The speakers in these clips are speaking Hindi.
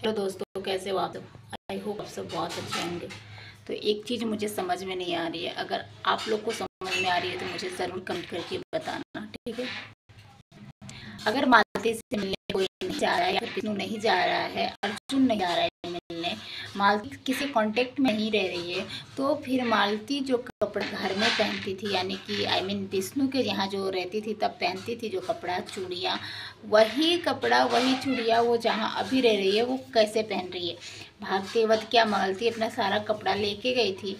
हेलो दोस्तों, कैसे हो आप सब। आई होप आप सब बहुत अच्छे होंगे। तो एक चीज़ मुझे समझ में नहीं आ रही है, अगर आप लोग को समझ में आ रही है तो मुझे ज़रूर कमेंट करके बताना, ठीक है। अगर मालती से मिलने कोई नहीं जा रहा है या फिर विष्णु नहीं जा रहा है, अर्जुन नहीं जा रहा है मिलने, मालती किसी कांटेक्ट में नहीं रह रही है, तो फिर मालती जो कपड़ा घर में पहनती थी, यानी कि विष्णु के यहाँ जो रहती थी तब पहनती थी जो कपड़ा चूड़ियाँ, वही कपड़ा वही चूड़ियाँ वो जहाँ अभी रह रही है वो कैसे पहन रही है। भागते वक्त क्या मालती अपना सारा कपड़ा लेके गई थी?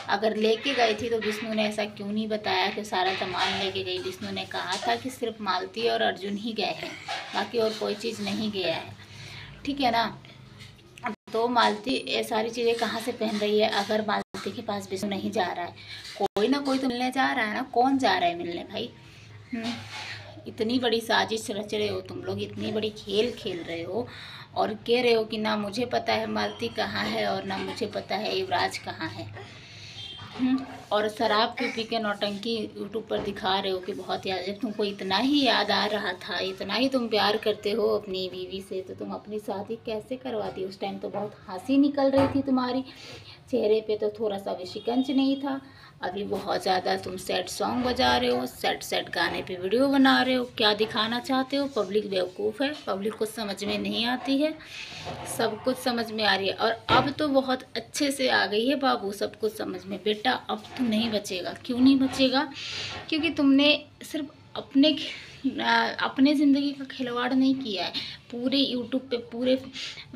अगर लेके गई थी तो विष्णु ने ऐसा क्यों नहीं बताया कि सारा सामान लेके गई? विष्णु ने कहा था कि सिर्फ मालती और अर्जुन ही गए हैं, बाकी और कोई चीज़ नहीं गया है, ठीक है ना। तो मालती ये सारी चीज़ें कहाँ से पहन रही है अगर मालती के पास विष्णु नहीं जा रहा है? कोई ना कोई तो मिलने जा रहा है ना। कौन जा रहा है मिलने भाई? इतनी बड़ी साजिश रच रहे हो तुम लोग, इतनी बड़ी खेल खेल रहे हो और कह रहे हो कि ना मुझे पता है मालती कहाँ है और ना मुझे पता है युवराज कहाँ है। और शराब पी के नौटंकी यूट्यूब पर दिखा रहे हो कि बहुत याद, जब तुमको इतना ही याद आ रहा था, इतना ही तुम प्यार करते हो अपनी बीवी से, तो तुम अपनी शादी कैसे करवाती? उस टाइम तो बहुत हंसी निकल रही थी तुम्हारी चेहरे पे, तो थोड़ा सा भी शिकंज नहीं था। अभी बहुत ज़्यादा तुम सैड सॉन्ग बजा रहे हो, सैड गाने पे वीडियो बना रहे हो। क्या दिखाना चाहते हो? पब्लिक बेवकूफ़ है, पब्लिक को समझ में नहीं आती है, सब कुछ समझ में आ रही है। और अब तो बहुत अच्छे से आ गई है बाबू सब कुछ समझ में। बेटा अब तो नहीं बचेगा। क्यों नहीं बचेगा? क्योंकि तुमने सिर्फ अपने ज़िंदगी का खिलवाड़ नहीं किया है, पूरे यूट्यूब पे पूरे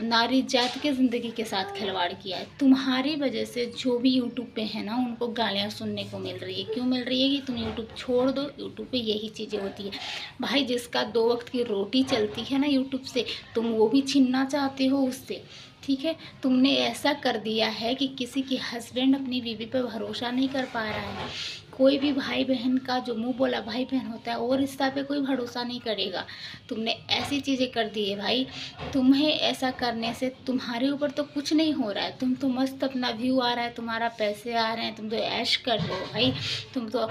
नारी जात के ज़िंदगी के साथ खिलवाड़ किया है। तुम्हारी वजह से जो भी यूट्यूब पे है ना, उनको गालियाँ सुनने को मिल रही है। क्यों मिल रही है? कि तुम यूट्यूब छोड़ दो, यूट्यूब पे यही चीज़ें होती है भाई। जिसका 2 वक्त की रोटी चलती है ना यूट्यूब से, तुम वो भी छीनना चाहते हो उससे, ठीक है। तुमने ऐसा कर दिया है कि किसी की हस्बैंड अपनी बीवी पे भरोसा नहीं कर पा रहा है। कोई भी भाई बहन का जो मुंह बोला भाई बहन होता है, वो रिश्ता पे कोई भरोसा नहीं करेगा। तुमने ऐसी चीज़ें कर दी है भाई। तुम्हें ऐसा करने से तुम्हारे ऊपर तो कुछ नहीं हो रहा है, तुम तो मस्त अपना व्यू आ रहा है, तुम्हारा पैसे आ रहे हैं, तुम तो ऐश कर रहे हो भाई। तुम तो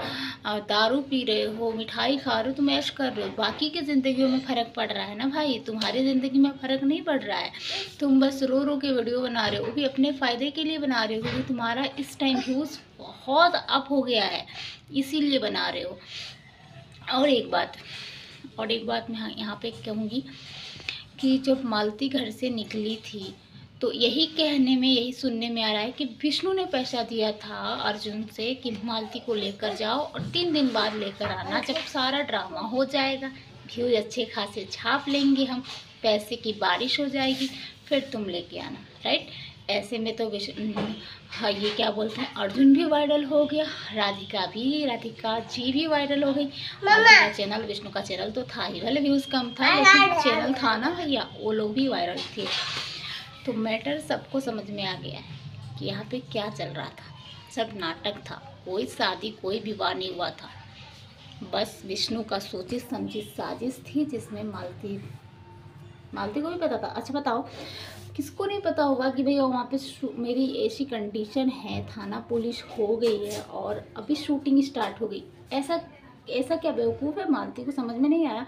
दारू पी रहे हो, मिठाई खा रहे हो, तुम ऐश कर रहे हो। बाकी की ज़िंदगियों में फ़र्क पड़ रहा है ना भाई, तुम्हारी ज़िंदगी में फ़र्क नहीं पड़ रहा है। तुम बस रो रो के वीडियो बना रहे हो, वो भी अपने फ़ायदे के लिए बना रहे हो, क्योंकि तुम्हारा इस टाइम व्यूज़ बहुत अप हो गया है, इसीलिए बना रहे हो। और एक बात मैं यहाँ पे कहूँगी कि जब मालती घर से निकली थी तो यही कहने में, यही सुनने में आ रहा है कि विष्णु ने पैसा दिया था अर्जुन से कि मालती को लेकर जाओ और 3 दिन बाद लेकर आना, जब सारा ड्रामा हो जाएगा, व्यूज अच्छे खासे छाप लेंगे हम, पैसे की बारिश हो जाएगी, फिर तुम लेके आना, राइट। ऐसे में तो हाँ, ये क्या बोलते हैं, अर्जुन भी वायरल हो गया, राधिका जी भी वायरल हो गई। का चैनल, विष्णु का चैनल तो था ही, भले व्यूज़ कम था लेकिन चैनल था ना भैया, वो लोग भी वायरल थे। तो मैटर सबको समझ में आ गया है कि यहाँ पे क्या चल रहा था। सब नाटक था, कोई शादी कोई विवाह नहीं हुआ था, बस विष्णु का सोची समझी साजिश थी, जिसमें मालती को भी पता था। अच्छा बताओ, किसको नहीं पता होगा कि भैया वहाँ पे मेरी ऐसी कंडीशन है, थाना पुलिस हो गई है और अभी शूटिंग स्टार्ट हो गई। ऐसा क्या बेवकूफ़ है? मालती को समझ में नहीं आया,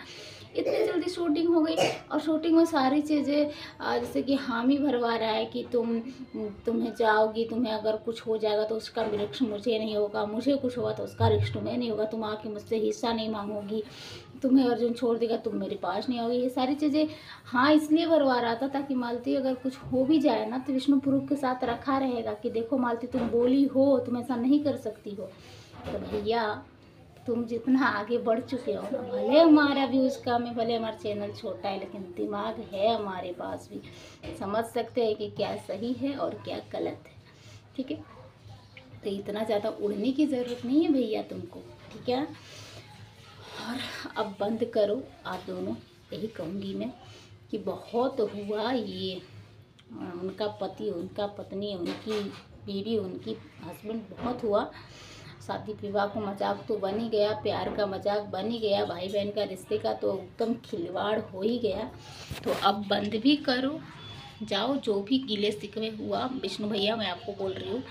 इतनी जल्दी शूटिंग हो गई। और शूटिंग में सारी चीज़ें जैसे कि हामी भरवा रहा है कि तुम्हें जाओगी, तुम्हें अगर कुछ हो जाएगा तो उसका रिस्क मुझे नहीं होगा, मुझे कुछ हुआ तो उसका रिस्क तुम्हें नहीं होगा, तुम आके मुझसे हिस्सा नहीं मांगोगी, तुम्हें अर्जुन छोड़ देगा, तुम मेरे पास नहीं आओगी। ये सारी चीज़ें हाँ इसलिए भरवा रहा था ताकि मालती अगर कुछ हो भी जाए ना तो विष्णु प्रूफ के साथ रखा रहेगा कि देखो मालती तुम बोली हो, तुम ऐसा नहीं कर सकती हो। तो भैया तुम जितना आगे बढ़ चुके हो ना, भले हमारा व्यूज़ कम है, भले हमारा चैनल छोटा है, लेकिन दिमाग है हमारे पास भी, समझ सकते हैं कि क्या सही है और क्या गलत है, ठीक है। तो इतना ज़्यादा उड़ने की ज़रूरत नहीं है भैया तुमको, ठीक है। और अब बंद करो आप दोनों, यही कहूँगी मैं कि बहुत हुआ ये। उनका पति, उनका पत्नी, उनकी बीवी, उनकी हस्बैंड, बहुत हुआ। शादी विवाह का मजाक तो बन ही गया, प्यार का मजाक बन ही गया, भाई बहन का रिश्ते का तो एकदम खिलवाड़ हो ही गया। तो अब बंद भी करो, जाओ जो भी गिले शिकवे हुआ, विष्णु भैया मैं आपको बोल रही हूँ,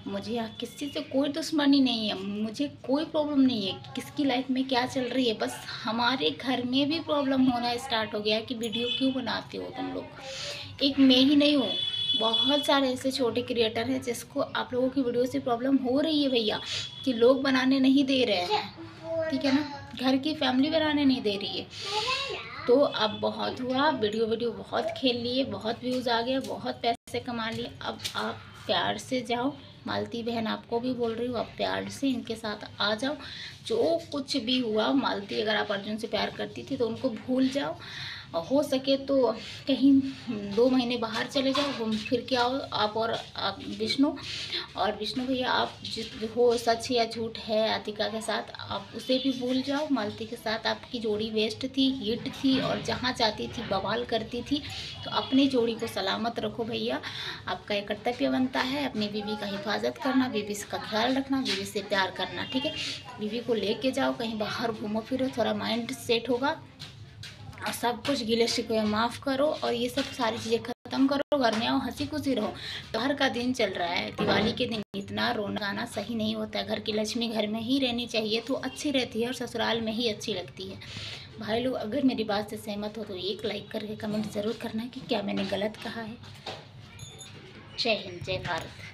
मुझे यहाँ किसी से कोई दुश्मनी नहीं है, मुझे कोई प्रॉब्लम नहीं है किसकी लाइफ में क्या चल रही है। बस हमारे घर में भी प्रॉब्लम होना स्टार्ट हो गया है कि वीडियो क्यों बनाते हो तुम लोग। एक मैं ही नहीं हूँ, बहुत सारे ऐसे छोटे क्रिएटर हैं जिसको आप लोगों की वीडियो से प्रॉब्लम हो रही है भैया, कि लोग बनाने नहीं दे रहे हैं, ठीक है ना, घर की फैमिली बनाने नहीं दे रही है। तो अब बहुत हुआ, वीडियो बहुत खेल लिए, बहुत व्यूज़ आ गए, बहुत पैसे कमा लिए। अब आप प्यार से जाओ, मालती बहन आपको भी बोल रही हूँ, आप प्यार से इनके साथ आ जाओ। जो कुछ भी हुआ, मालती अगर आप अर्जुन से प्यार करती थी तो उनको भूल जाओ, और हो सके तो कहीं 2 महीने बाहर चले जाओ, घूम फिर के आओ आप और आप विष्णु। और विष्णु भैया आप जिस हो सच या झूठ है आतिका के साथ, आप उसे भी भूल जाओ। मालती के साथ आपकी जोड़ी बेस्ट थी, हिट थी, और जहाँ चाहती थी बवाल करती थी। तो अपनी जोड़ी को सलामत रखो भैया, आपका एक कर्तव्य बनता है अपनी बीवी का हिफाजत करना, बीवी का ख्याल रखना, बीवी से प्यार करना, ठीक है। बीवी को लेके जाओ कहीं बाहर, घूमो फिरो, थोड़ा माइंड सेट होगा, और सब कुछ गिले शिकवे माफ़ करो, और ये सब सारी चीज़ें ख़त्म करो, घर में आओ, हंसी खुशी रहो। त्योहार का दिन चल रहा है, दिवाली के दिन इतना रोना गाना सही नहीं होता है। घर की लक्ष्मी घर में ही रहनी चाहिए तो अच्छी रहती है, और ससुराल में ही अच्छी लगती है। भाई लोग अगर मेरी बात से सहमत हो तो एक लाइक करके कमेंट ज़रूर करना कि क्या मैंने गलत कहा है। जय हिंद, जय भारत।